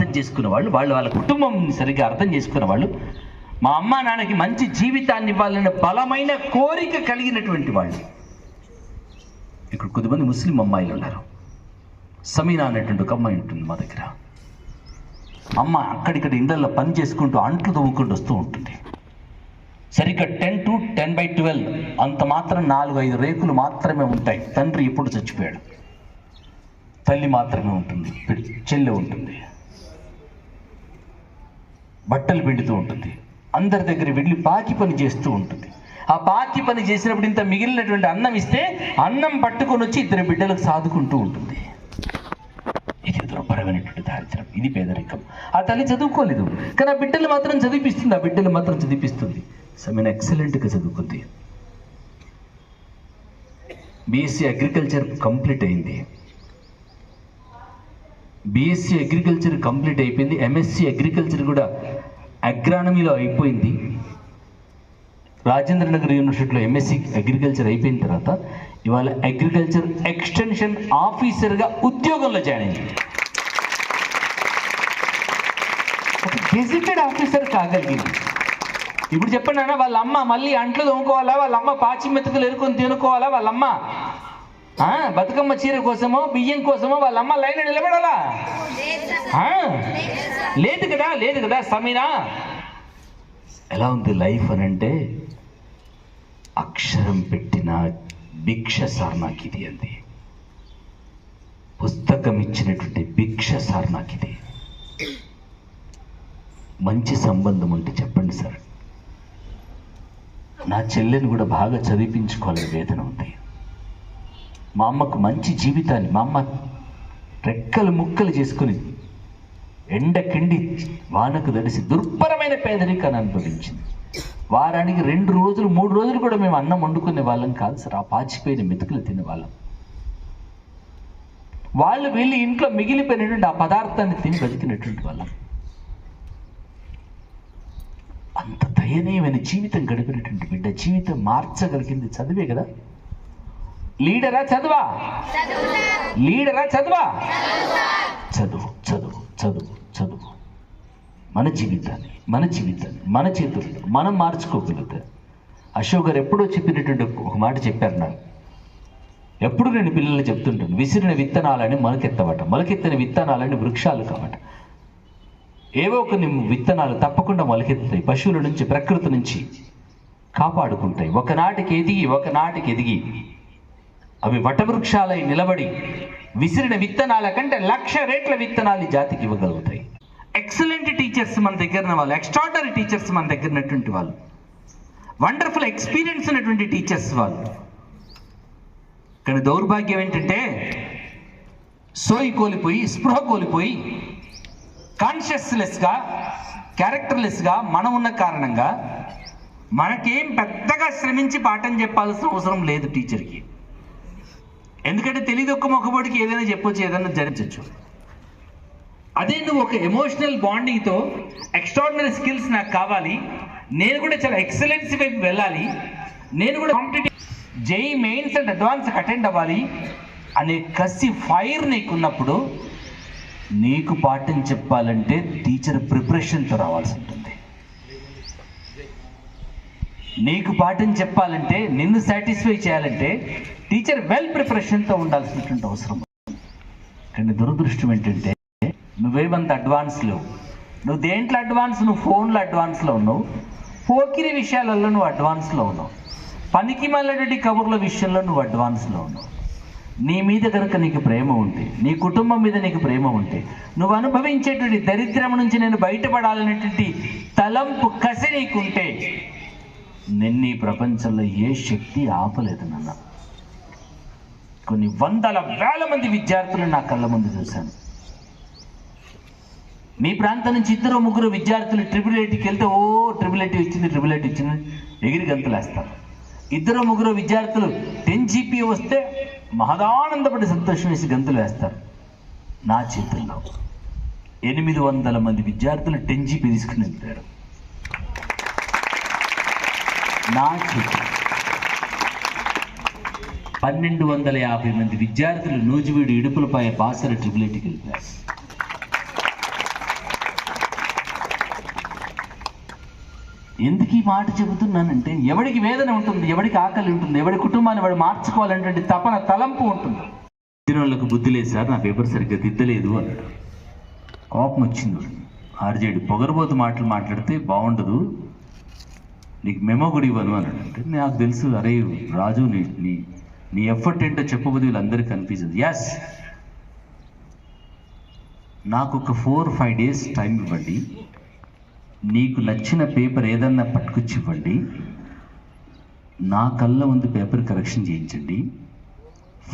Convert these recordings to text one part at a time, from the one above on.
పద్ధతి చేసుకున్న వాళ్ళు, వాళ్ళ కుటుంబం సరిగ్గా అర్థం చేసుకున్న వాళ్ళు, మా అమ్మ నాన్నకి మంచి జీవితాన్ని ఇవ్వాలనే బలమైన కోరిక కలిగినటువంటి వాళ్ళు. ఇక్కడ కొద్దిమంది ముస్లిం అమ్మాయిలు ఉన్నారు. సమీనా అనేటువంటి ఒక అమ్మాయి ఉంటుంది మా దగ్గర. అమ్మ అక్కడిక్కడ ఇళ్ళల్లో పని చేసుకుంటూ అంట్లు తవ్వుకుంటూ వస్తూ ఉంటుంది. సరిగ్గా 10 to 10/12 అంత మాత్రం 4-5 రేకులు మాత్రమే ఉంటాయి. తండ్రి ఎప్పుడు చచ్చిపోయాడు. తల్లి మాత్రమే ఉంటుంది, చెల్లె ఉంటుంది, బట్టలు పిండుతూ ఉంటుంది, అందరి దగ్గర వెళ్ళి పాకి పని చేస్తూ ఉంటుంది. ఆ పాకి పని చేసినప్పుడు ఇంత మిగిలినటువంటి అన్నం ఇస్తే అన్నం పట్టుకొని వచ్చి 2 బిడ్డలకు సాదుకుంటూ ఉంటుంది. ఇది దుర్భరమైనటువంటి దారిద్ర్యం, ఇది పేదరికం. ఆ తల్లి చదువుకోలేదు, కానీ ఆ బిడ్డలు మాత్రం చదివిపిస్తుంది. సమీనా ఎక్సలెంట్గా చదువుకుంది. బీఎస్సీ అగ్రికల్చర్ కంప్లీట్ అయింది. బీఎస్సీ అగ్రికల్చర్ కంప్లీట్ అయిపోయింది. ఎంఎస్సీ అగ్రికల్చర్ కూడా అగ్రానమీలో అయిపోయింది. రాజేంద్ర నగర్ యూనివర్సిటీలో ఎంఎస్సీ అగ్రికల్చర్ అయిపోయిన తర్వాత ఇవాళ అగ్రికల్చర్ ఎక్స్టెన్షన్ ఆఫీసర్గా ఉద్యోగంలో జాయిన్ అయింది. ఒక గెజిటెడ్ ఆఫీసర్ కాగలిగింది. ఇప్పుడు చెప్పండి అన్న, వాళ్ళ అమ్మ మళ్ళీ అంట్లు తోముకోవాలా, వాళ్ళ అమ్మ పాచి మెతుకులు ఎరుకొని తినుకోవాలా, వాళ్ళ అమ్మ బతుకమ్మ చీర కోసమో బియ్యం కోసమో వాళ్ళ అమ్మ లైన్ నిలబడాలా? లేదు కదా. సమీనా ఎలా ఉంది లైఫ్ అని అంటే, అక్షరం పెట్టిన భిక్ష సార్ నాకు ఇది అంది. పుస్తకం ఇచ్చినటువంటి భిక్ష సార్ నాకు ఇది. మంచి సంబంధం ఉంటే చెప్పండి సార్. నా చెల్లెని కూడా బాగా చదివించుకోవాలని వేదన ఉంది. మా అమ్మకు మంచి జీవితాన్ని, మా అమ్మ రెక్కలు ముక్కలు చేసుకుని ఎండకిండి వానకు తడిసి దుర్భరమైన పేదరికాన్ని అనుభవించింది. వారానికి 2 రోజులు 3 రోజులు కూడా మేము అన్నం వండుకునే వాళ్ళం కాదు సార్. ఆ పాచిపోయిన మెతుకులు తినేవాళ్ళం. వాళ్ళు వెళ్ళి ఇంట్లో మిగిలిపోయినటువంటి ఆ పదార్థాన్ని తిని బతికినటువంటి వాళ్ళం. అంత దయనీయమైన జీవితం గడిపినటువంటి బిడ్డ జీవితం మార్చగలిగింది చదివే కదా. లీడరా చదువా? చదువు. మన జీవితాన్ని మన చేతుల్లో మనం మార్చుకోగలుగుతాం. అశోక్ గారు ఎప్పుడో చెప్పినటువంటి ఒక మాట చెప్పారు నాకు. ఎప్పుడు నేను పిల్లలు చెప్తుంటాను, విసిరిన విత్తనాలని మొలకెత్తని విత్తనాలని వృక్షాలు కావట. ఏవో కొన్ని విత్తనాలు తప్పకుండా మొలకెత్తుతాయి, పశువుల నుంచి ప్రకృతి నుంచి కాపాడుకుంటాయి. ఒకనాటికి ఎదిగి అవి వటవృక్షాలై నిలబడి విసిరిన విత్తనాల కంటే 1,00,000 రెట్ల విత్తనాలు జాతికి ఇవ్వగలుగుతాయి. ఎక్సలెంట్ టీచర్స్ మన దగ్గర ఉన్న వాళ్ళు, ఎక్స్ట్రాడనరీ టీచర్స్ మన దగ్గర ఉన్నటువంటి వాళ్ళు, వండర్ఫుల్ ఎక్స్పీరియన్స్ ఉన్నటువంటి టీచర్స్ వాళ్ళు. కానీ దౌర్భాగ్యం ఏంటంటే, సోయి కోల్పోయి, స్పృహ కోల్పోయి, కాన్షియస్లెస్గా, క్యారెక్టర్లెస్గా మనం ఉన్న కారణంగా మనకేం పెద్దగా శ్రమించి పాఠం చెప్పాల్సిన అవసరం లేదు టీచర్కి. ఎందుకంటే తెలియదు, ఒక్క మొక్కబడికి ఏదైనా చెప్పొచ్చు, ఏదైనా జరిపించవచ్చు. అదే నువ్వు ఒక ఎమోషనల్ బాండింగ్తో ఎక్స్ట్రాడినరీ స్కిల్స్ నాకు కావాలి, నేను కూడా చాలా ఎక్సలెన్సీ వైపు వెళ్ళాలి, నేను కూడా competitive JEE mains and advance attend అవ్వాలి అనే కసి ఫైర్ నీకున్నప్పుడు నీకు పాఠం చెప్పాలంటే టీచర్ ప్రిపరేషన్తో రావాల్సి ఉంటుంది. నీకు పాఠం చెప్పాలంటే, నిన్ను సాటిస్ఫై చేయాలంటే టీచర్ వెల్ ప్రిపరేషన్తో ఉండాల్సినటువంటి అవసరం. కానీ దురదృష్టం ఏంటంటే, నువ్వేమంత అడ్వాన్స్ లేవు. నువ్వు దేంట్లో అడ్వాన్స్? నువ్వు ఫోన్లో అడ్వాన్స్లో ఉన్నావు, పోకిరి విషయాలలో నువ్వు అడ్వాన్స్లో ఉన్నావు, పనికి మళ్ళీ కబుర్ల విషయంలో నువ్వు అడ్వాన్స్లో ఉన్నావు. నీ మీద కనుక నీకు ప్రేమ ఉంటే, నీ కుటుంబం మీద నీకు ప్రేమ ఉంటే, నువ్వు అనుభవించేటువంటి దరిద్రం నుంచి నేను బయటపడాలనేటువంటి తలంపు కసి నీకుంటే, నిన్ను ఈ ప్రపంచంలో ఏ శక్తి ఆపలేదు నాన్న. కొన్ని 100,000 మంది విద్యార్థులను నా కళ్ళ ముందు చూశాను. మీ ప్రాంతం నుంచి 2-3 విద్యార్థులు ట్రిపుల్-ఐటీకి వెళ్తే, ట్రిపుల్ ఐటీ వచ్చింది ఎగిరి గంతులేస్తారు. 2-3 విద్యార్థులు 10 GPA వస్తే మహదానందపడి సంతోషం వేసి గంతులు వేస్తారు. నా చేతుల్లో 800 మంది విద్యార్థులు 10 GPA తీసుకుని వెళ్తారు. నా చేతులు 1250 మంది విద్యార్థులు నూజివీడు, ఇడుపులపాయ, బాసర ట్రిపుల్-ఐటీకి వెళ్ళిపోయారు. ఎందుకు ఈ మాట చెబుతున్నానంటే, ఎవడికి వేదన ఉంటుంది, ఎవడికి ఆకలి ఉంటుంది, ఎవడి కుటుంబాన్ని వాడు మార్చుకోవాలనేటువంటి తపన, తలంపు ఉంటుంది. వాళ్ళకు బుద్ధి లేదు సార్, నా పేపర్ సరిగ్గా దిద్దలేదు అన్నాడు. కోపం వచ్చింది. ఆర్జేడి పొగరబోతు మాటలు మాట్లాడితే బాగుండదు, నీకు మెమో కూడా ఇవ్వను అన్నాడు. అంటే నాకు తెలుసు, అరే రాజు నీ ఎఫర్ట్ ఏంటో చెప్పబోదు వీళ్ళందరికీ కనిపించదు. ఎస్, నాకు ఒక 4-5 days టైం ఇవ్వండి, నీకు నచ్చిన పేపర్ ఏదన్నా పట్టుకొచ్చి ఇవ్వండి, నా కళ్ళ ముందు పేపర్ కరెక్షన్ చేయించండి,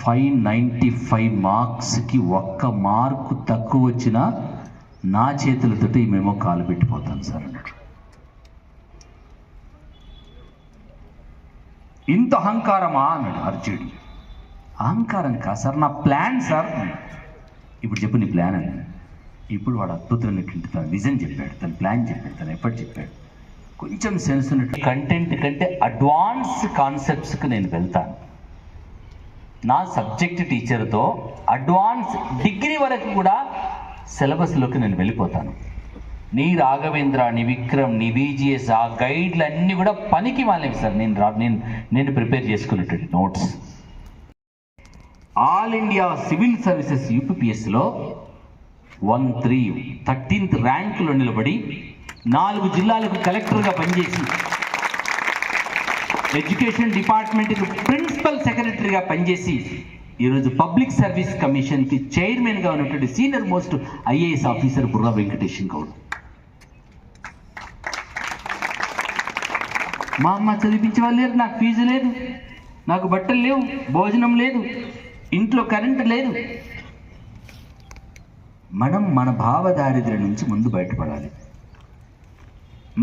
595 మార్క్స్కి 1 మార్కు తక్కువ వచ్చినా నా చేతులతో ఈ మేము కాలు పెట్టిపోతాను సార్ అన్నాడు. ఇంత అహంకారమా అన్నాడు అర్జునుడు. అహంకారం కా సార్, నా ప్లాన్ సార్. ఇప్పుడు చెప్పు నీ ప్లాన్ అని. ఇప్పుడు వాడు అద్భుతమైనటువంటి తన విజన్ చెప్పాడు, తన ప్లాన్ చెప్పాడు, తన ఎఫర్ట్ చెప్పాడు. కొంచెం సెన్స్ ఉన్నట్టు కంటెంట్ కంటే అడ్వాన్స్ కాన్సెప్ట్స్కి నేను వెళ్తాను. నా సబ్జెక్ట్ టీచర్తో అడ్వాన్స్ డిగ్రీ వరకు కూడా సిలబస్లోకి నేను వెళ్ళిపోతాను. నీ రాఘవేంద్ర, నీ విక్రమ్, నీ VGS, ఆ గైడ్లు అన్నీ కూడా పనికి మానేవి సార్. నేను ప్రిపేర్ చేసుకున్నటువంటి notes. All India civil services UPPSలో 13th ర్యాంకులో నిలబడి 4 జిల్లాలకు కలెక్టర్గా పనిచేసి, ఎడ్యుకేషన్ డిపార్ట్మెంట్కి ప్రిన్సిపల్ సెక్రటరీగా పనిచేసి, ఈరోజు పబ్లిక్ సర్వీస్ కమిషన్కి చైర్మన్గా ఉన్నటువంటి senior most IAS officer Burra Venkatesham Goud. మా అమ్మ చదివించే వాళ్ళు లేరు, నాకు ఫీజు లేదు, నాకు బట్టలు లేవు, భోజనం లేదు, ఇంట్లో కరెంటు లేదు. మనం మన భావదారిద్ర్యం నుంచి ముందు బయటపడాలి,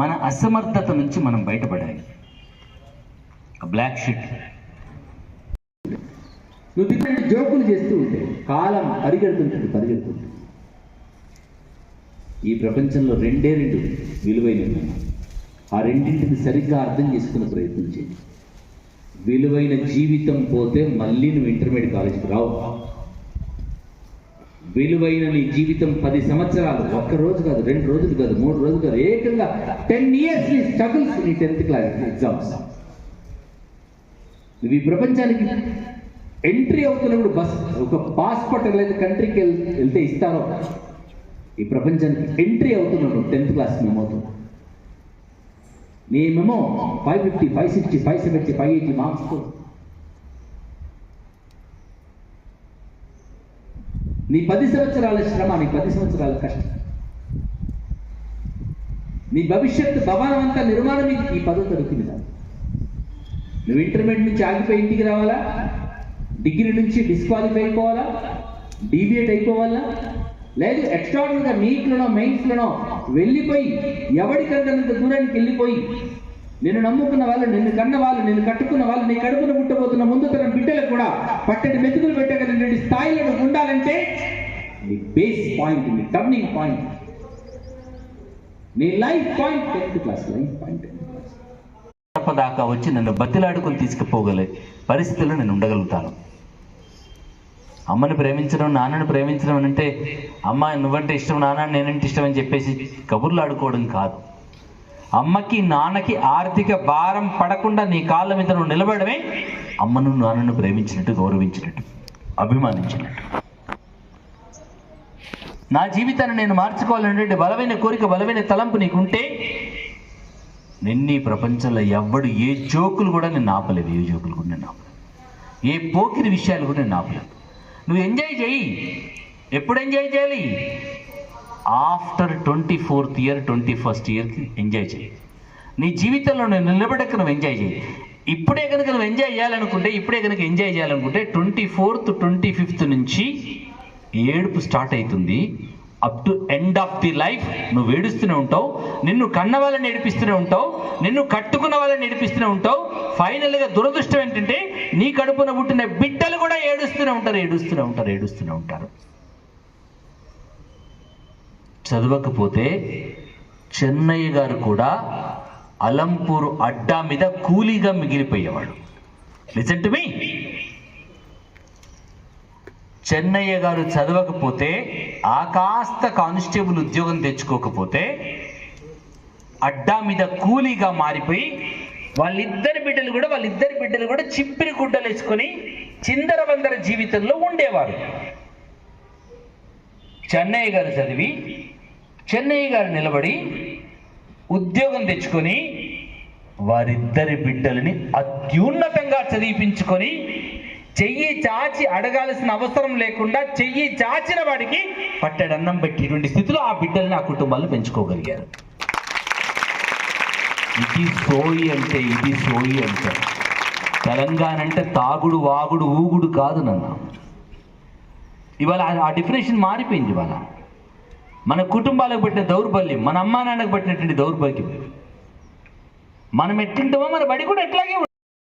మన అసమర్థత నుంచి మనం బయటపడాలి. బ్లాక్ షీట్ నువ్వు జోకులు చేస్తూ ఉంటే కాలం పరిగెడుతుంటుంది. ఈ ప్రపంచంలో 2 విలువైనవి, ఆ రెండింటిని సరిగ్గా అర్థం చేసుకునే ప్రయత్నం చేయండి. విలువైన జీవితం పోతే మళ్ళీ నువ్వు ఇంటర్మీడియట్ కాలేజీకి రావు. విలువైన నీ జీవితం 10 సంవత్సరాలు, 1 రోజు కాదు, 2 రోజులు కాదు, 3 రోజులు కాదు, ఏకంగా 10 years నీ స్ట్రగుల్స్, నీ 10th క్లాస్ ఎగ్జామ్స్. నువ్వు ఈ ప్రపంచానికి ఎంట్రీ అవుతున్నప్పుడు ఒక పాస్పోర్ట్ లేదా కంట్రీకి వెళ్తే ఇస్తారో, ఈ ప్రపంచానికి ఎంట్రీ అవుతున్నాడు 10th క్లాస్ మెమోతో. నీ మెమో 550, 560, 570, 580 మార్క్స్తో. నీ 10 సంవత్సరాల శ్రమ, నీ 10 సంవత్సరాల కష్టం, నీ భవిష్యత్తు భవనం అంతా నిర్మాణం ఈ 10వ తరగతి మీద. నువ్వు ఇంటర్మీడియట్ నుంచి ఆగిపోయి ఇంటికి రావాలా, డిగ్రీ నుంచి డిస్క్వాలిఫై అయిపోవాలా, డీవియేట్ అయిపోవాలా, లేదు ఎక్స్ట్రాడినరీగా నీట్లోనో మెయిన్స్లోనో వెళ్ళిపోయి ఎవరికంత దూరానికి వెళ్ళిపోయి నిన్ను నమ్ముకున్న వాళ్ళు, నిన్ను కన్న వాళ్ళు, నిన్ను కట్టుకున్న వాళ్ళు, నీ కడుపున పుట్టబోతున్న ముందు తరం బిడ్డలకు కూడా పట్టడి మెతుకులు పెట్టగలిగిన స్థాయిలో నువ్వు ఉండాలంటే నీ బేస్ పాయింట్, నీ టర్నింగ్ పాయింట్, నీ life point 10th class life point. దాకా వచ్చి నన్ను బతిలాడుకుని తీసుకుపోగలే పరిస్థితుల్లో నేను ఉండగలుగుతాను. అమ్మని ప్రేమించడం, నాన్నని ప్రేమించడం అంటే అమ్మ నువ్వంటే ఇష్టం, నాన్న నేనంటే ఇష్టం అని చెప్పేసి కబుర్లు ఆడుకోవడం కాదు. అమ్మకి నాన్నకి ఆర్థిక భారం పడకుండా నీ కాళ్ళ మీద నువ్వు నిలబడమే అమ్మను నాన్నను ప్రేమించినట్టు, గౌరవించినట్టు, అభిమానించినట్టు. నా జీవితాన్ని నేను మార్చుకోవాలనేటువంటి బలమైన కోరిక, బలమైన తలంపు నీకుంటే నిన్నీ ప్రపంచంలో ఎవ్వడు ఏ జోకులు కూడా నేను ఆపలేదు, ఏ జోకులు కూడా నేను ఆపలేదు, ఏ పోకిరి విషయాలు కూడా నేను ఆపలేదు. నువ్వు ఎంజాయ్ చేయి. ఎప్పుడు ఎంజాయ్ చేయాలి? After 24th year 21st yearకి enjoy చేయి. నీ జీవితంలో నేను నిలబడక నువ్వు ఎంజాయ్ చేయి. ఇప్పుడే కనుక నువ్వు ఎంజాయ్ చేయాలనుకుంటే, 24th 25th నుంచి ఏడుపు స్టార్ట్ అవుతుంది. Up to end of the life నువ్వు ఏడుస్తూనే ఉంటావు. నిన్ను కన్న వాళ్ళని ఏడిపిస్తూనే ఉంటావు, నిన్ను కట్టుకున్న వాళ్ళని ఏడిపిస్తూనే ఉంటావు. ఫైనల్గా దురదృష్టం ఏంటంటే నీ కడుపున పుట్టిన బిడ్డలు కూడా ఏడుస్తూనే ఉంటారు. చదవకపోతే చెన్నయ్య గారు కూడా అలంపూర్ అడ్డా మీద కూలీగా మిగిలిపోయేవాడు. Listen to me. చెన్నయ్య గారు చదవకపోతే, ఆ కాస్త కానిస్టేబుల్ ఉద్యోగం తెచ్చుకోకపోతే అడ్డా మీద కూలీగా మారిపోయి వాళ్ళిద్దరి బిడ్డలు కూడా చింపిరి గుడ్డలు వేసుకొని చిందరవందర జీవితంలో ఉండేవారు. చెన్నయ్య గారు చదివి చెన్నయ్య గారు నిలబడి ఉద్యోగం తెచ్చుకొని వారిద్దరి బిడ్డలని అత్యున్నతంగా చదివించుకొని చెయ్యి చాచి అడగాల్సిన అవసరం లేకుండా చెయ్యి చాచిన వాడికి పట్టెడన్నం పెట్టేటువంటి స్థితిలో ఆ బిడ్డల్ని ఆ కుటుంబాలను పెంచుకోగలిగారు. ఇది సోయి అంటే తెలంగాణ అంటే తాగుడు వాగుడు ఊగుడు కాదు నాన్న. ఇవాళ ఆ డెఫినేషన్ మారిపోయింది. ఇవాళ మన కుటుంబాలకు పట్టిన దౌర్బల్యం, మన అమ్మా నాన్నకు పట్టినటువంటి దౌర్భాగ్యం, మనం ఎట్లుంటామో మన బడి కూడా ఎట్లాగే